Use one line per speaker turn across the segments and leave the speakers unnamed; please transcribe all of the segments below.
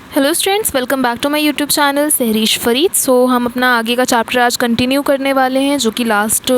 Hello students, welcome back to my YouTube channel Sahrish Farid. हम अपना आगे का चैप्टर आज कंटिन्यू करने वाले हैं, जो कि लास्ट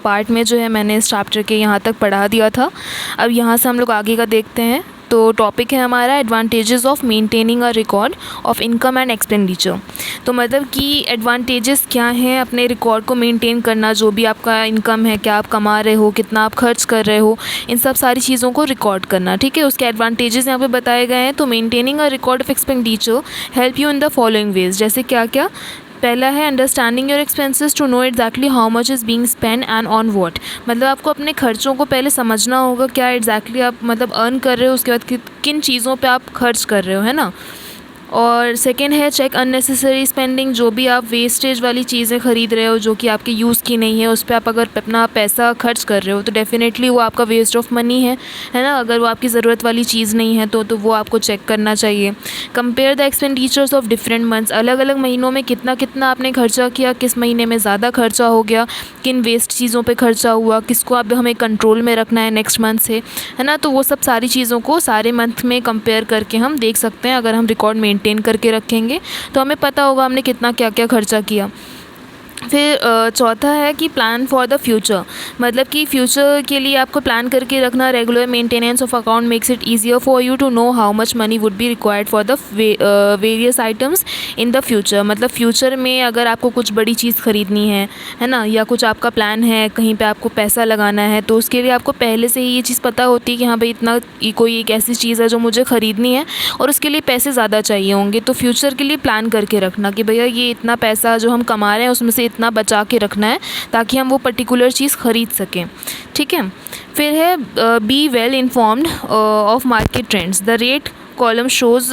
पार्ट में जो है मैंने इस चैप्टर के यहाँ तक पढ़ा दिया था। अब यहाँ से हम लोग आगे का देखते हैं। तो टॉपिक है हमारा advantages of maintaining a record of income and expenditure. तो मतलब कि एडवांटेजेस क्या हैं अपने रिकॉर्ड को मेंटेन करना, जो भी आपका इनकम है, क्या आप कमा रहे हो, कितना आप खर्च कर रहे हो, इन सब सारी चीज़ों को रिकॉर्ड करना। ठीक है, उसके एडवांटेजेस यहाँ पे बताए गए हैं। तो maintaining a record of expenditure help you in the following ways. जैसे क्या क्या? पहला है understanding your expenses to know exactly how much is being spend and on what. मतलब आपको अपने खर्चों को पहले समझना होगा, क्या एग्जैक्टली आप मतलब अर्न कर रहे हो, उसके बाद किन चीज़ों पे आप खर्च कर रहे हो, है ना। और सेकेंड है चेक अननेसेसरी स्पेंडिंग। जो भी आप वेस्टेज वाली चीज़ें ख़रीद रहे हो जो कि आपके यूज़ की नहीं है, उस पर आप अगर अपना पैसा खर्च कर रहे हो तो डेफिनेटली वो आपका वेस्ट ऑफ मनी है ना। अगर वो आपकी ज़रूरत वाली चीज़ नहीं है तो वो आपको चेक करना चाहिए। Compare the expenditures of different months. अलग अलग महीनों में कितना कितना आपने खर्चा किया, किस महीने में ज़्यादा खर्चा हो गया, किन वेस्ट चीज़ों पर खर्चा हुआ, किसको अब हमें कंट्रोल में रखना है नेक्स्ट मंथ से, है ना। तो वो सब सारी चीज़ों को सारे मंथ में कंपेयर करके हम देख सकते हैं। अगर हम रिकॉर्ड मेंटेन करके रखेंगे तो हमें पता होगा हमने कितना क्या क्या खर्चा किया। फिर चौथा है कि प्लान फॉर द फ्यूचर। मतलब कि फ्यूचर के लिए आपको प्लान करके रखना। Regular maintenance of account makes it easier for you to know how much money would be required for the various items in the future. मतलब फ्यूचर में अगर आपको कुछ बड़ी चीज़ ख़रीदनी है ना, या कुछ आपका प्लान है, कहीं पे आपको पैसा लगाना है, तो उसके लिए आपको पहले से ही ये चीज़ पता होती है कि हाँ भाई इतना कोई एक ऐसी चीज़ है जो मुझे ख़रीदनी है और उसके लिए पैसे ज़्यादा चाहिए होंगे। तो फ्यूचर के लिए प्लान करके रखना कि भैया ये इतना पैसा जो हम कमा रहे हैं उसमें से इतना बचा के रखना है ताकि हम वो पर्टिकुलर चीज़ ख़रीद सकें। ठीक है। फिर है be well informed of market trends. The rate column shows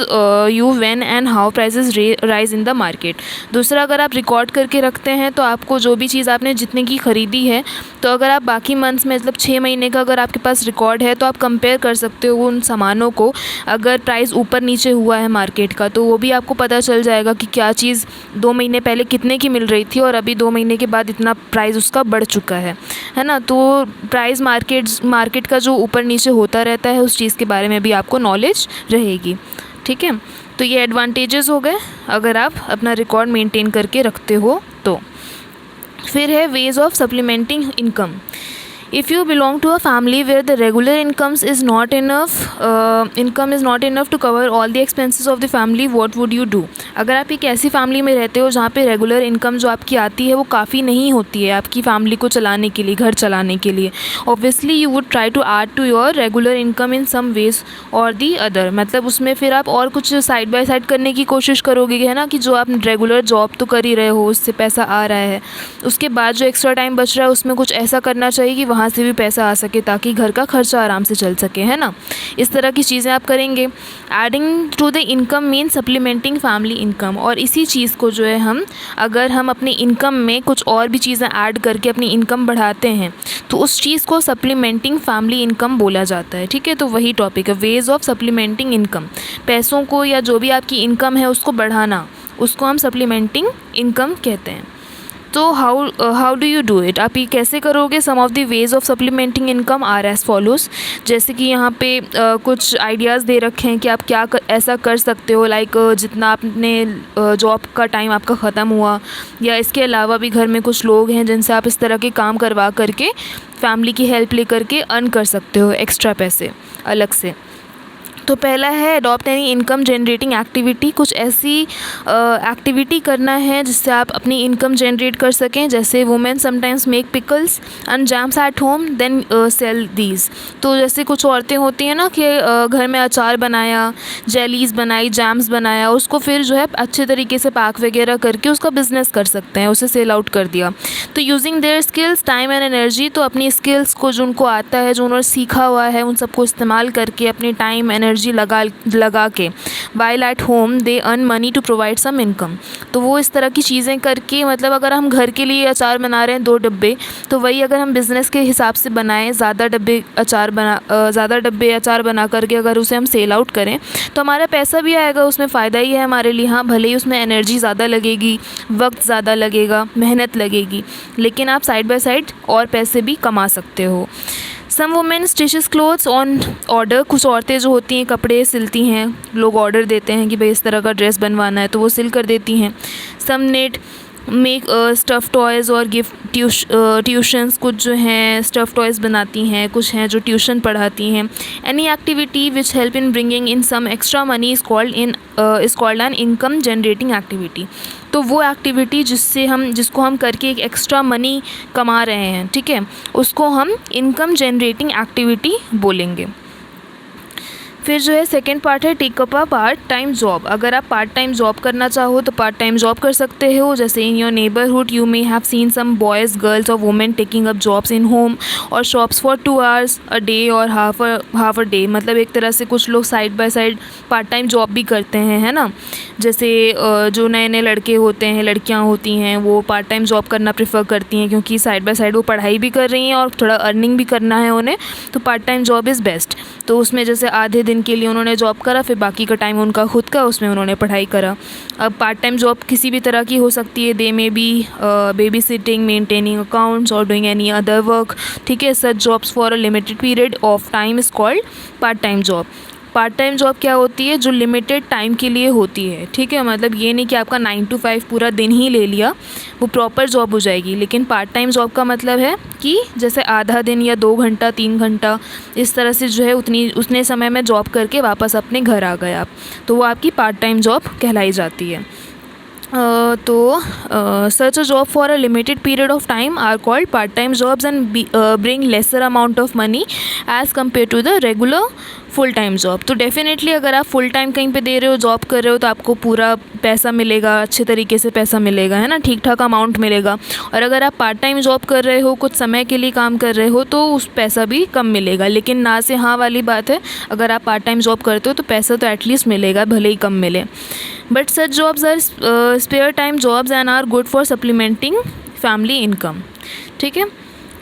you when and how prices rise in the market. दूसरा, अगर आप रिकॉर्ड करके रखते हैं तो आपको जो भी चीज़ आपने जितने की ख़रीदी है, तो अगर आप बाकी मंथ्स में मतलब 6 महीने का अगर आपके पास रिकॉर्ड है तो आप कंपेयर कर सकते हो उन सामानों को। अगर प्राइस ऊपर नीचे हुआ है मार्केट का तो वो भी आपको पता चल जाएगा कि क्या चीज़ 2 महीने पहले कितने की मिल रही थी और अभी 2 महीने के बाद इतना प्राइस उसका बढ़ चुका है ना। तो प्राइस मार्केट का जो ऊपर नीचे होता रहता है उस चीज़ के बारे में भी आपको नॉलेज रहेगी। ठीक है। तो ये एडवांटेजेस हो गए अगर आप अपना रिकॉर्ड मेंटेन करके रखते हो तो। फिर है veg of supplementing income. If you belong to a family where the regular income is not enough to cover all the expenses of the family, what would you do? अगर आप एक ऐसी फैमिली में रहते हो जहाँ पे रेगुलर इनकम जो आपकी आती है वो काफ़ी नहीं होती है आपकी फैमिली को चलाने के लिए, घर चलाने के लिए, obviously you would try to add to your regular income in some ways or the other. मतलब उसमें फिर आप और कुछ साइड बाय साइड करने की कोशिश करोगे, है ना, कि जो आप रेगुलर जॉब तो कर ही रहे हो उससे पैसा आ रहा है, उसके बाद जो एक्स्ट्रा टाइम बच रहा है उसमें कुछ ऐसा करना चाहिए कि वहाँ से भी पैसा आ सके ताकि घर का खर्चा आराम से चल सके, है ना। इस तरह की चीज़ें आप करेंगे। Adding to the income mean supplementing family income. और इसी चीज़ को जो है अगर हम अपनी इनकम में कुछ और भी चीज़ें ऐड करके अपनी इनकम बढ़ाते हैं तो उस चीज़ को सप्लीमेंटिंग फैमिली इनकम बोला जाता है। ठीक है। तो वही टॉपिक है, वेज ऑफ सप्लीमेंटिंग इनकम। पैसों को या जो भी आपकी इनकम है उसको बढ़ाना, उसको हम सप्लीमेंटिंग इनकम कहते हैं। तो how do you do it? आप ये कैसे करोगे? Some of the ways of supplementing income are as follows. जैसे कि यहाँ पे कुछ आइडियाज़ दे रखे हैं कि आप क्या ऐसा कर सकते हो। लाइक जितना आपने जॉब का टाइम आपका ख़त्म हुआ या इसके अलावा भी घर में कुछ लोग हैं जिनसे आप इस तरह के काम करवा करके फैमिली की हेल्प ले करके अर्न कर सकते हो एक्स्ट्रा पैसे अलग से। तो पहला है adopt any income generating activity. कुछ ऐसी एक्टिविटी करना है जिससे आप अपनी इनकम जनरेट कर सकें। जैसे women sometimes make pickles and jams at home then sell these. तो जैसे कुछ औरतें होती हैं ना कि घर में अचार बनाया, जेलीज़ बनाई, जैम्स बनाया, उसको फिर जो है अच्छे तरीके से पैक वगैरह करके उसका बिज़नेस कर सकते हैं, उसे सेल आउट कर दिया। तो using their skills time and energy. तो अपनी स्किल्स को जो उनको आता है, जो उन्होंने सीखा हुआ है, उन सबको इस्तेमाल करके अपनी टाइम एनर्जी लगा के while at home they earn money to provide some income. तो वो इस तरह की चीज़ें करके, मतलब अगर हम घर के लिए अचार बना रहे हैं 2 डब्बे, तो वही अगर हम बिज़नेस के हिसाब से बनाएं, ज़्यादा डब्बे अचार बना करके अगर उसे हम सेल आउट करें तो हमारा पैसा भी आएगा, उसमें फ़ायदा ही है हमारे लिए। हाँ, भले ही उसमें एनर्जी ज़्यादा लगेगी, वक्त ज़्यादा लगेगा, मेहनत लगेगी, लेकिन आप साइड बाय साइड और पैसे भी कमा सकते हो। Some women stitches clothes on order, कुछ औरतें जो होती हैं कपड़े सिलती हैं, लोग ऑर्डर देते हैं कि भाई इस तरह का ड्रेस बनवाना है तो वो सिल कर देती हैं। सम नेट मेक स्टफ़ टॉयज़ और गिफ्ट ट्यूशन्स, कुछ जो हैं स्टफ़ टॉयज़ बनाती हैं, कुछ हैं जो ट्यूशन पढ़ाती हैं। Any activity which help in bringing in some extra money is called an income generating activity. तो वो एक्टिविटी जिसको हम करके एक एक्स्ट्रा मनी कमा रहे हैं, ठीक है, उसको हम इनकम जनरेटिंग एक्टिविटी बोलेंगे। फिर जो है सेकेंड पार्ट है take up a part time job. अगर आप पार्ट टाइम जॉब करना चाहो तो पार्ट टाइम जॉब कर सकते हो। जैसे in your neighbourhood you may have seen some boys, girls और women taking up jobs in home और shops for 2 hours a day और हाफ अ डे। मतलब एक तरह से कुछ लोग side by side part time job भी करते हैं, है ना। जैसे जो नए नए लड़के होते हैं, लड़कियां होती हैं, वो पार्ट टाइम जॉब करना प्रेफर करती हैं क्योंकि साइड बाय साइड वो पढ़ाई भी कर रही हैं और थोड़ा अर्निंग भी करना है उन्हें, तो part time job is best. तो उसमें जैसे आधे दिन के लिए उन्होंने जॉब करा, फिर बाकी का टाइम उनका खुद का, उसमें उन्होंने पढ़ाई करा। अब पार्ट टाइम जॉब किसी भी तरह की हो सकती है। They may be baby sitting, maintaining accounts और डूइंग एनी अदर वर्क, ठीक है। Such jobs for a limited period of time is called part time job. Part time job क्या होती है? जो लिमिटेड टाइम के लिए होती है, ठीक है। मतलब ये नहीं कि आपका 9 to 5 पूरा दिन ही ले लिया, वो प्रॉपर जॉब हो जाएगी। लेकिन पार्ट टाइम जॉब का मतलब है कि जैसे आधा दिन या 2 घंटा 3 घंटा इस तरह से जो है उतने समय में जॉब करके वापस अपने घर आ गए आप, तो वो आपकी पार्ट टाइम जॉब कहलाई जाती है। Such a job for a limited period of time are called part time jobs and bring lesser amount of money as compare to the regular full time job. तो definitely अगर आप full time कहीं पे दे रहे हो, job कर रहे हो, तो आपको पूरा पैसा मिलेगा, अच्छे तरीके से पैसा मिलेगा, है ना, ठीक ठाक अमाउंट मिलेगा। और अगर आप पार्ट टाइम जॉब कर रहे हो, कुछ समय के लिए काम कर रहे हो, तो उस पैसा भी कम मिलेगा। लेकिन ना से हाँ वाली बात है, अगर आप पार्ट टाइम जॉब करते हो तो पैसा तो एटलीस्ट मिलेगा, भले ही कम मिले। But such jobs are spare time jobs and are good for supplementing family income, ठीक है।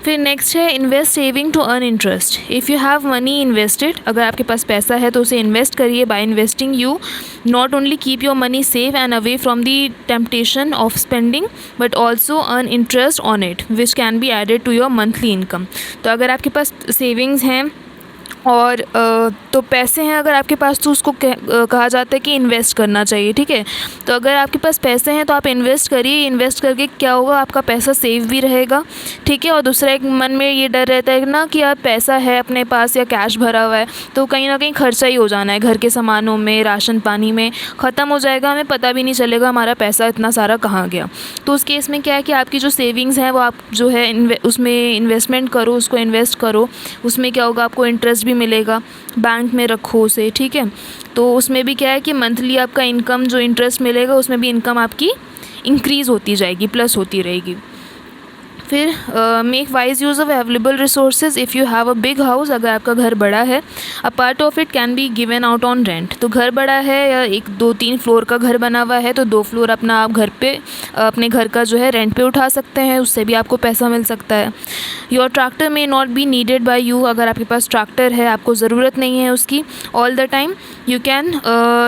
फिर नेक्स्ट है invest saving to earn interest. If you have money invested, अगर आपके पास पैसा है तो उसे इन्वेस्ट करिए। By investing you not only keep your money safe and away from the temptation of spending but also earn interest on it which can be added to your monthly income. तो अगर आपके पास savings हैं और तो पैसे हैं अगर आपके पास, तो उसको कहा जाता है कि इन्वेस्ट करना चाहिए, ठीक है। तो अगर आपके पास पैसे हैं तो आप इन्वेस्ट करिए। इन्वेस्ट करके क्या होगा, आपका पैसा सेव भी रहेगा, ठीक है। और दूसरा एक मन में ये डर रहता है ना कि यार पैसा है अपने पास या कैश भरा हुआ है तो कहीं ना कहीं खर्चा ही हो जाना है, घर के सामानों में, राशन पानी में ख़त्म हो जाएगा, हमें पता भी नहीं चलेगा हमारा पैसा इतना सारा कहाँ गया। तो उस केस में क्या है कि आपकी जो सेविंग्स हैं वो आप जो है उसमें इन्वेस्टमेंट करो, उसको इन्वेस्ट करो। उसमें क्या होगा, आपको इंटरेस्ट भी मिलेगा, बैंक में रखो उसे, ठीक है। तो उसमें भी क्या है कि मंथली आपका इनकम जो इंटरेस्ट मिलेगा उसमें भी इनकम आपकी इंक्रीज़ होती जाएगी, प्लस होती रहेगी। फिर make wise use of available resources. If you have a big house, अगर आपका घर बड़ा है, अ part of it can be given out on rent. तो घर बड़ा है या 1-2-3 फ्लोर का घर बना हुआ है तो 2 फ्लोर अपना आप घर पे अपने घर का जो है रेंट पे उठा सकते हैं, उससे भी आपको पैसा मिल सकता है। Your tractor may not be needed bye you. अगर आपके पास ट्रैक्टर है, आपको ज़रूरत नहीं है उसकी all the time, you can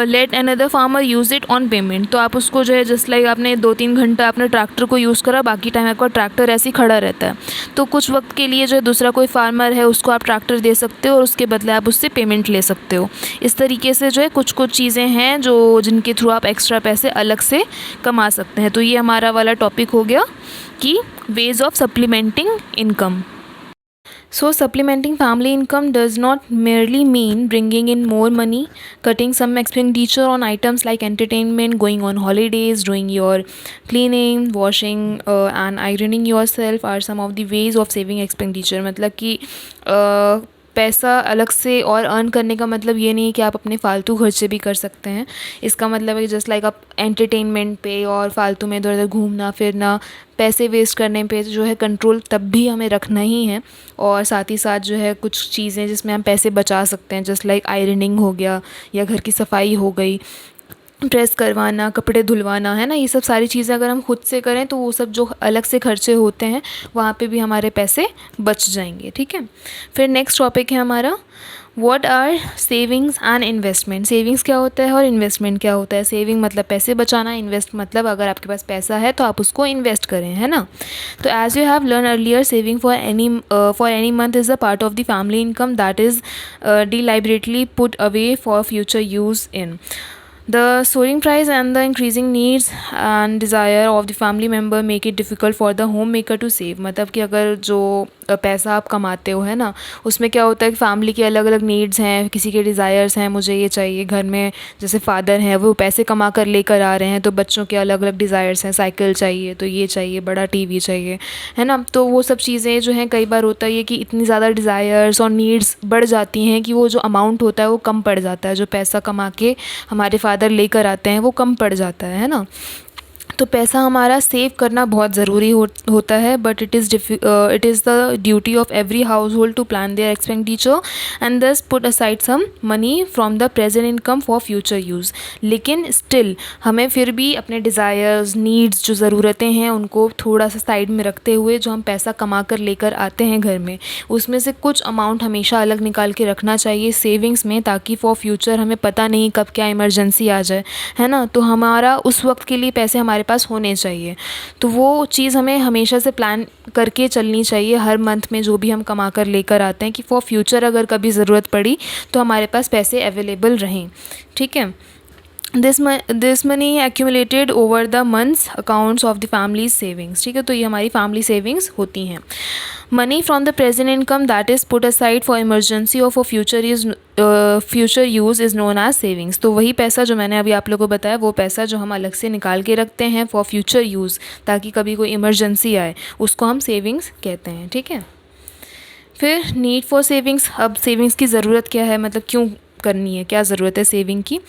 let another farmer use it on payment. तो आप उसको जो है जस्ट लाइक आपने 2-3 घंटा अपने ट्रैक्टर को यूज़ करा, बाकी टाइम आपका ट्रैक्टर ऐसे ही खड़ा रहता है, तो कुछ वक्त के लिए जो है दूसरा कोई फार्मर है उसको आप ट्रैक्टर दे सकते हो और उसके बदले आप उससे पेमेंट ले सकते हो। इस तरीके से जो है कुछ चीज़ें हैं जो जिनके थ्रू आप एक्स्ट्रा पैसे अलग से कमा सकते हैं। तो ये हमारा वाला टॉपिक हो गया कि veg of supplementing income. So supplementing family income does not merely mean bringing in more money. Cutting some expenditure on items like entertainment, going on holidays, doing your cleaning, washing and ironing yourself are some of the ways of saving expenditure. मतलब कि पैसा अलग से और earn करने का मतलब ये नहीं है कि आप अपने फालतू खर्चे भी कर सकते हैं। इसका मतलब है कि जस्ट लाइक आप एंटरटेनमेंट पे और फालतू में इधर उधर घूमना फिरना, पैसे वेस्ट करने पे जो है कंट्रोल तब भी हमें रखना ही है। और साथ ही साथ जो है कुछ चीज़ें जिसमें हम पैसे बचा सकते हैं, जस्ट लाइक आयरनिंग हो गया या घर की सफाई हो गई, प्रेस करवाना, कपड़े धुलवाना, है ना। ये सब सारी चीज़ें अगर हम खुद से करें तो वो सब जो अलग से खर्चे होते हैं वहाँ पे भी हमारे पैसे बच जाएंगे, ठीक है। फिर नेक्स्ट टॉपिक है हमारा what are savings and investment. Savings क्या होता है और इन्वेस्टमेंट क्या होता है। सेविंग मतलब पैसे बचाना, इन्वेस्ट मतलब अगर आपके पास पैसा है तो आप उसको इन्वेस्ट करें, है ना। तो as you have learn earlier, saving for any month is a part of the family income that is deliberately put away for future use in. The soaring price and the increasing needs and desire of the family member make it difficult for the homemaker to save। मतलब कि अगर जो पैसा आप कमाते हो, है ना, उसमें क्या होता है कि फैमिली के अलग अलग नीड्स हैं, किसी के डिज़ायर्स हैं, मुझे ये चाहिए घर में, जैसे फादर हैं वो पैसे कमा कर लेकर आ रहे हैं, तो बच्चों के अलग अलग डिज़ायर्स हैं, साइकिल चाहिए तो ये चाहिए, बड़ा टीवी चाहिए, है ना। तो वो सब चीज़ें जो हैं, कई बार होता है कि इतनी ज़्यादा डिज़ायर्स और नीड्स बढ़ जाती हैं कि वो जो अमाउंट होता है वो कम पड़ जाता है, जो पैसा कमा के हमारे फादर लेकर आते हैं वो कम पड़ जाता है ना। तो पैसा हमारा सेव करना बहुत ज़रूरी होता है, but it is the duty of every household to plan their expenditure and thus put aside some money from the present income for future use. लेकिन स्टिल हमें फिर भी अपने डिज़ायर्स, नीड्स, जो ज़रूरतें हैं उनको थोड़ा सा साइड में रखते हुए जो हम पैसा कमा कर लेकर आते हैं घर में, उसमें से कुछ अमाउंट हमेशा अलग निकाल के रखना चाहिए सेविंग्स में, ताकि फॉर फ्यूचर हमें पता नहीं कब क्या इमरजेंसी आ जाए, है ना। तो हमारा उस वक्त के लिए पैसे हमारे पास होने चाहिए। तो वो चीज़ हमें हमेशा से प्लान करके चलनी चाहिए हर मंथ में, जो भी हम कमा कर लेकर आते हैं, कि फॉर फ्यूचर अगर कभी ज़रूरत पड़ी तो हमारे पास पैसे अवेलेबल रहें, ठीक है। This money accumulated over the months accounts of the family savings, ठीक है। तो ये हमारी फैमिली सेविंग्स होती हैं। Money from the present income that is put aside for emergency और for future use is known as savings. तो वही पैसा जो मैंने अभी आप लोगों को बताया, वो पैसा जो हम अलग से निकाल के रखते हैं फॉर फ्यूचर यूज़, ताकि कभी कोई इमरजेंसी आए, उसको हम सेविंग्स कहते हैं, ठीक है। फिर नीड फॉर सेविंग्स। अब सेविंग्स की ज़रूरत क्या है, मतलब क्यों करनी है, क्या ज़रूरत है सेविंग की।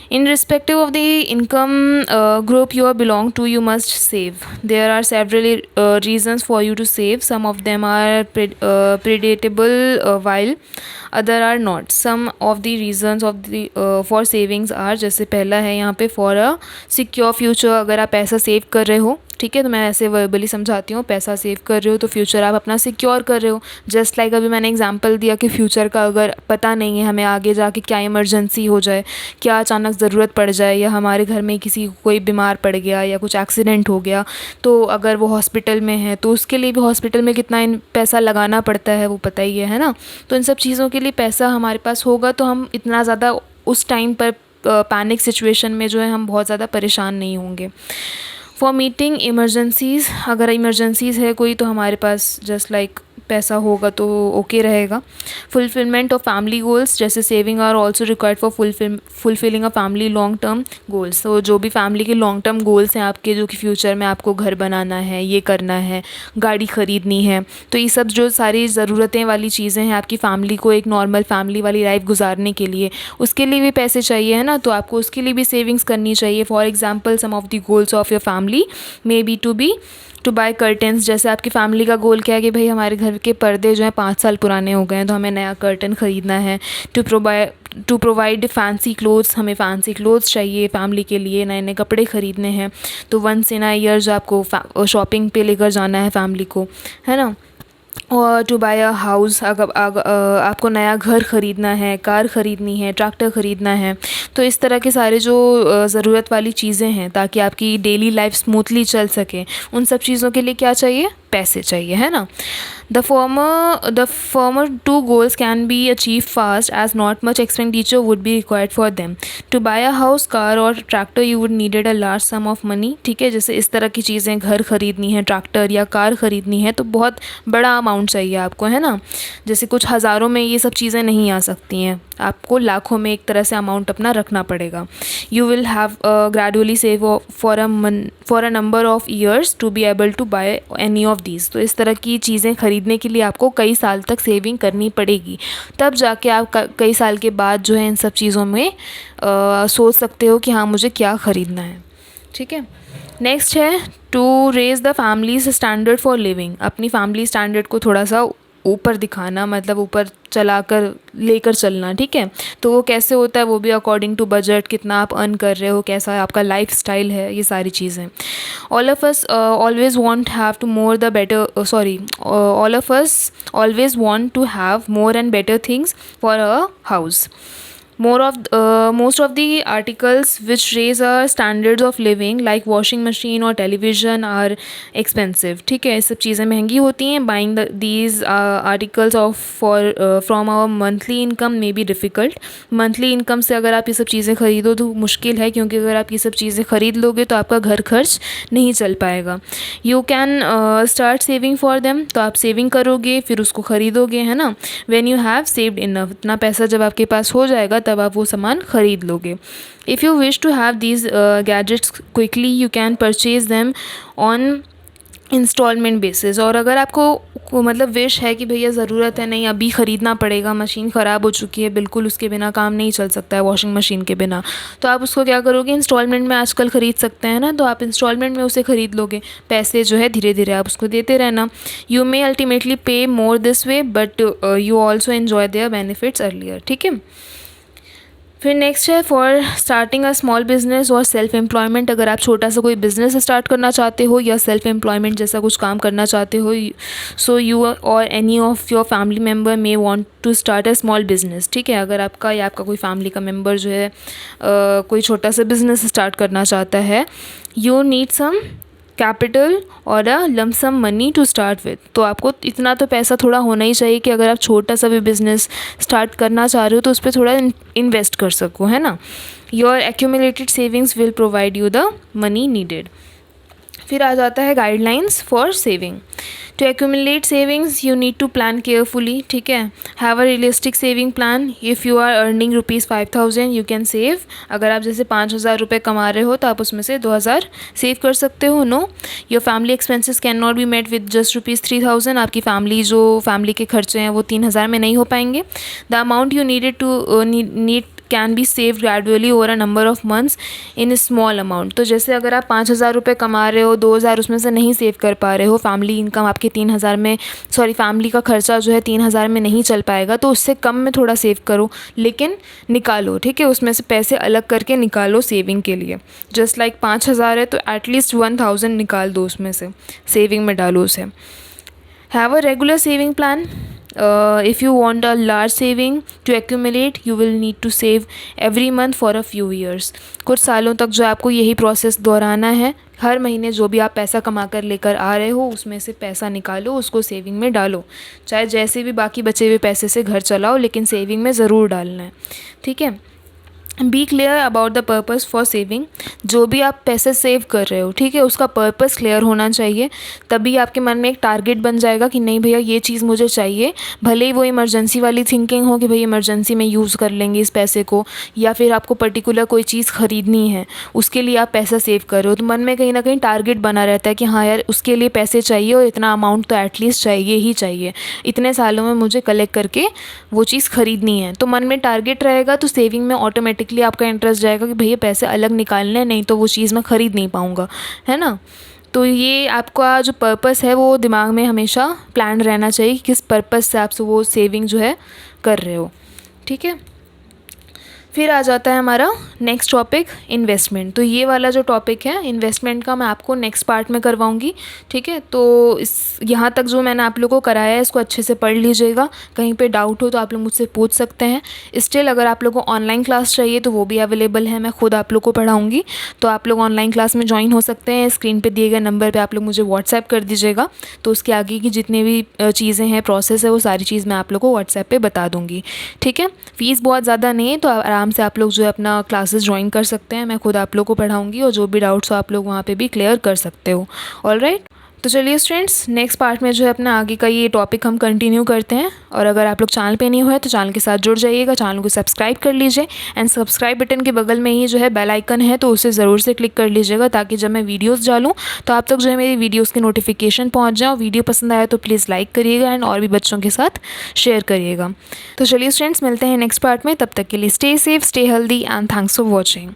Irrespective of the income group you belong to, you must save. There are several reasons for you to save. Some of them are predictable, while other are not. Some of the reasons of the for savings are, जैसे पहला है यहाँ पे for a secure future। अगर आप पैसा save कर रहे हो, ठीक है, तो मैं ऐसे वर्बली समझाती हूँ, पैसा सेव कर रहे हो तो फ्यूचर आप अपना सिक्योर कर रहे हो। जस्ट लाइक अभी मैंने एग्जांपल दिया कि फ्यूचर का अगर पता नहीं है हमें आगे जाके क्या इमरजेंसी हो जाए, क्या अचानक ज़रूरत पड़ जाए, या हमारे घर में किसी कोई बीमार पड़ गया या कुछ एक्सीडेंट हो गया, तो अगर वो हॉस्पिटल में है तो उसके लिए भी हॉस्पिटल में कितना पैसा लगाना पड़ता है वो पता ही है ना। तो इन सब चीज़ों के लिए पैसा हमारे पास होगा तो हम इतना ज़्यादा उस टाइम पर पैनिक सिचुएशन में जो है हम बहुत ज़्यादा परेशान नहीं होंगे। फॉर मीटिंग इमरजेंसीज़, अगर इमरजेंसीज़ है कोई तो हमारे पास जस्ट लाइक पैसा होगा तो ओके रहेगा। फुलफिलमेंट ऑफ फैमिली गोल्स, जैसे saving are also required for fulfilling a family long term goals. तो जो भी फैमिली के लॉन्ग टर्म गोल्स हैं आपके, जो कि फ्यूचर में आपको घर बनाना है, ये करना है, गाड़ी ख़रीदनी है, तो ये सब जो सारी ज़रूरतें वाली चीज़ें हैं आपकी फ़ैमिली को एक नॉर्मल फैमिली वाली लाइफ गुजारने के लिए, उसके लिए भी पैसे चाहिए, है ना। तो आपको उसके लिए भी सेविंग्स करनी चाहिए। For example some of the goals of your family may be to buy curtains. जैसे आपकी फ़ैमिली का गोल क्या है कि भाई हमारे घर के पर्दे जो हैं 5 साल पुराने हो गए हैं तो हमें नया कर्टन ख़रीदना है। टू प्रोवाइड फैंसी क्लोथ्स, हमें फैंसी क्लोथ्स चाहिए फैमिली के लिए, नए नए कपड़े ख़रीदने हैं। तो वंस इन अ ईयर जो आपको शॉपिंग पे लेकर जाना है फैमिली को, है ना। और टू बाय अ हाउस, अगर आपको नया घर ख़रीदना है, कार ख़रीदनी है, ट्रैक्टर ख़रीदना है, तो इस तरह के सारे जो ज़रूरत वाली चीज़ें हैं ताकि आपकी डेली लाइफ स्मूथली चल सके, उन सब चीज़ों के लिए क्या चाहिए, पैसे चाहिए, है ना। The former two goals can be achieved fast as not much expenditure would be required for them. To buy a house, car or tractor you would needed a large sum of money, ठीक है। जैसे इस तरह की चीज़ें, घर ख़रीदनी है, ट्रैक्टर या कार ख़रीदनी है, तो बहुत बड़ा अमाउंट चाहिए आपको, है ना। जैसे कुछ हज़ारों में ये सब चीज़ें नहीं आ सकती हैं, आपको लाखों में एक तरह से अमाउंट अपना रखना पड़ेगा। You will have gradually save for a number of years to be able to buy any of these। तो इस तरह की चीज़ें ख़रीदने के लिए आपको कई साल तक सेविंग करनी पड़ेगी, तब जाके आप कई साल के बाद जो है इन सब चीज़ों में सोच सकते हो कि हाँ मुझे क्या ख़रीदना है, ठीक है। नेक्स्ट है to raise the family's standard for living. अपनी फैमिली स्टैंडर्ड को थोड़ा सा ऊपर दिखाना, मतलब ऊपर चलाकर लेकर चलना, ठीक है। तो वो कैसे होता है, वो भी अकॉर्डिंग टू बजट, कितना आप अर्न कर रहे हो, कैसा आपका लाइफ स्टाइल है, ये सारी चीज़ें। All of us always want have to more the better all of us always want to have more and better things for a house. Most of the articles which raise our standards of living like washing machine और television are expensive, ठीक है। ये सब चीज़ें महंगी होती हैं। Buying these articles from our monthly income may be difficult। monthly income से अगर आप ये सब चीज़ें ख़रीदो तो मुश्किल है, क्योंकि अगर आप ये सब चीज़ें ख़रीद लोगे तो आपका घर खर्च नहीं चल पाएगा। You can start saving for them, तो आप सेविंग करोगे फिर उसको ख़रीदोगे, है ना। When you have saved enough, इतना पैसा जब आपके पास हो जाएगा तब आप वो सामान ख़रीद लोगे। If you wish to have these gadgets quickly you can purchase them on instalment basis. और अगर आपको मतलब विश है कि भैया ज़रूरत है, नहीं अभी ख़रीदना पड़ेगा, मशीन ख़राब हो चुकी है, बिल्कुल उसके बिना काम नहीं चल सकता है वॉशिंग मशीन के बिना, तो आप उसको क्या करोगे, इंस्टॉलमेंट में आजकल ख़रीद सकते हैं ना, तो आप इंस्टॉलमेंट में उसे ख़रीद लोगे। पैसे जो है धीरे धीरे आप उसको देते रहना। यू मे अल्टीमेटली पे more this way but you also enjoy their benefits earlier, ठीक है। फिर नेक्स्ट है for starting a small business और सेल्फ एम्प्लॉयमेंट। अगर आप छोटा सा कोई बिज़नेस स्टार्ट करना चाहते हो या सेल्फ एम्प्लॉयमेंट जैसा कुछ काम करना चाहते हो, सो यू और any of your family member may want to start a small business, ठीक है। अगर आपका या आपका कोई फैमिली का मेम्बर जो है कोई छोटा सा बिजनेस स्टार्ट करना चाहता है, you need some capital or a lump sum money to start with. तो आपको इतना तो पैसा थोड़ा होना ही चाहिए कि अगर आप छोटा सा भी बिज़नेस स्टार्ट करना चाह रहे हो तो उस पर थोड़ा इन्वेस्ट कर सको, है ना। Your accumulated savings will provide you the money needed. फिर आ जाता है guidelines for saving. To accumulate savings you need to plan carefully, ठीक है। Have a realistic saving plan. If you are earning ₹5,000 you can save. अगर आप जैसे 5,000 रुपये कमा रहे हो तो आप उसमें से 2,000 सेव कर सकते हो। No, your family expenses can not be met with just ₹3,000। आपकी फैमिली के खर्चे हैं वो 3,000 में नहीं हो पाएंगे। The amount you needed to need can be save gradually over a number of months in small amount. तो जैसे अगर आप 5,000 रुपये कमा रहे हो, 2,000 उसमें से नहीं सेव कर पा रहे हो, फैमिली इनकम आपकी 3,000 में फैमिली का खर्चा जो है 3,000 में नहीं चल पाएगा, तो उससे कम में थोड़ा सेव करो, लेकिन निकालो, ठीक है। उसमें से पैसे अलग करके निकालो सेविंग के लिए। जस्ट लाइक 5,000 है तो एटलीस्ट 1,000 निकाल दो, उसमें से सेविंग में डालो उसे। Have a regular saving plan. If you want a large saving to accumulate, you will need to save every month for a few years। कुछ सालों तक जो आपको यही प्रोसेस दोहराना है। हर महीने जो भी आप पैसा कमा कर लेकर आ रहे हो उसमें से पैसा निकालो, उसको सेविंग में डालो। चाहे जैसे भी बाकी बचे हुए पैसे से घर चलाओ, लेकिन सेविंग में ज़रूर डालना है, ठीक है। Be clear about the purpose for saving. जो भी आप पैसे सेव कर रहे हो, ठीक है, उसका पर्पज़ क्लियर होना चाहिए। तभी आपके मन में एक टारगेट बन जाएगा कि नहीं भैया ये चीज़ मुझे चाहिए। भले ही वो इमरजेंसी वाली थिंकिंग हो कि भई इमरजेंसी में यूज़ कर लेंगे इस पैसे को, या फिर आपको पर्टिकुलर कोई चीज़ ख़रीदनी है उसके लिए आप पैसा सेव कर रहे हो, तो मन में कहीं ना कहीं टारगेट बना रहता है कि हाँ यार उसके लिए पैसे चाहिए और इतना अमाउंट तो एटलीस्ट चाहिए ही चाहिए, इतने सालों में मुझे कलेक्ट करके वो चीज़ ख़रीदनी है। तो मन में टारगेट रहेगा तो सेविंग में ऑटोमेटिकली आपका इंटरेस्ट जाएगा कि भैया पैसे अलग निकालने, नहीं तो वो चीज़ मैं ख़रीद नहीं पाऊँगा, है ना। तो ये आपका जो पर्पस है वो दिमाग में हमेशा प्लान रहना चाहिए कि किस पर्पस से आप वो सेविंग जो है कर रहे हो, ठीक है। फिर आ जाता है हमारा नेक्स्ट टॉपिक इन्वेस्टमेंट। तो ये वाला जो टॉपिक है इन्वेस्टमेंट का मैं आपको नेक्स्ट पार्ट में करवाऊँगी, ठीक है। तो इस यहाँ तक जो मैंने आप लोगों को कराया है इसको अच्छे से पढ़ लीजिएगा। कहीं पे डाउट हो तो आप लोग मुझसे पूछ सकते हैं। स्टिल अगर आप लोगों को ऑनलाइन क्लास चाहिए तो वो भी अवेलेबल है, मैं खुद आप लोग को पढ़ाऊँगी। तो आप लोग ऑनलाइन क्लास में ज्वाइन हो सकते हैं। स्क्रीन पर दिए गए नंबर पर आप लोग मुझे व्हाट्सएप कर दीजिएगा, तो उसके आगे की जितनी भी चीज़ें हैं, प्रोसेस है, वो सारी चीज़ मैं आप लोग को व्हाट्सएप पर बता दूँगी, ठीक है। फ़ीस बहुत ज़्यादा नहीं है, तो आराम से आप लोग जो है अपना क्लासेस ज्वाइन कर सकते हैं। मैं खुद आप लोग को पढ़ाऊंगी और जो भी डाउट्स हो आप लोग वहाँ पे भी क्लियर कर सकते हो। ऑलराइट, तो चलिए स्टूडेंट्स, नेक्स्ट पार्ट में जो है अपना आगे का ये टॉपिक हम कंटिन्यू करते हैं। और अगर आप लोग चैनल पे नहीं हुए तो चैनल के साथ जुड़ जाइएगा, चैनल को सब्सक्राइब कर लीजिए एंड सब्सक्राइब बटन के बगल में ही जो है बेल आइकन है, तो उसे ज़रूर से क्लिक कर लीजिएगा ताकि जब मैं वीडियोज़ डालूँ तो आप तक जो है मेरी वीडियोज़ की नोटिफिकेशन पहुँच जाए। वीडियो पसंद आया तो प्लीज़ लाइक करिएगा एंड और भी बच्चों के साथ शेयर करिएगा। तो चलिए स्टूडेंट्स, मिलते हैं नेक्स्ट पार्ट में। तब तक के लिए stay safe, stay healthy and thanks for watching.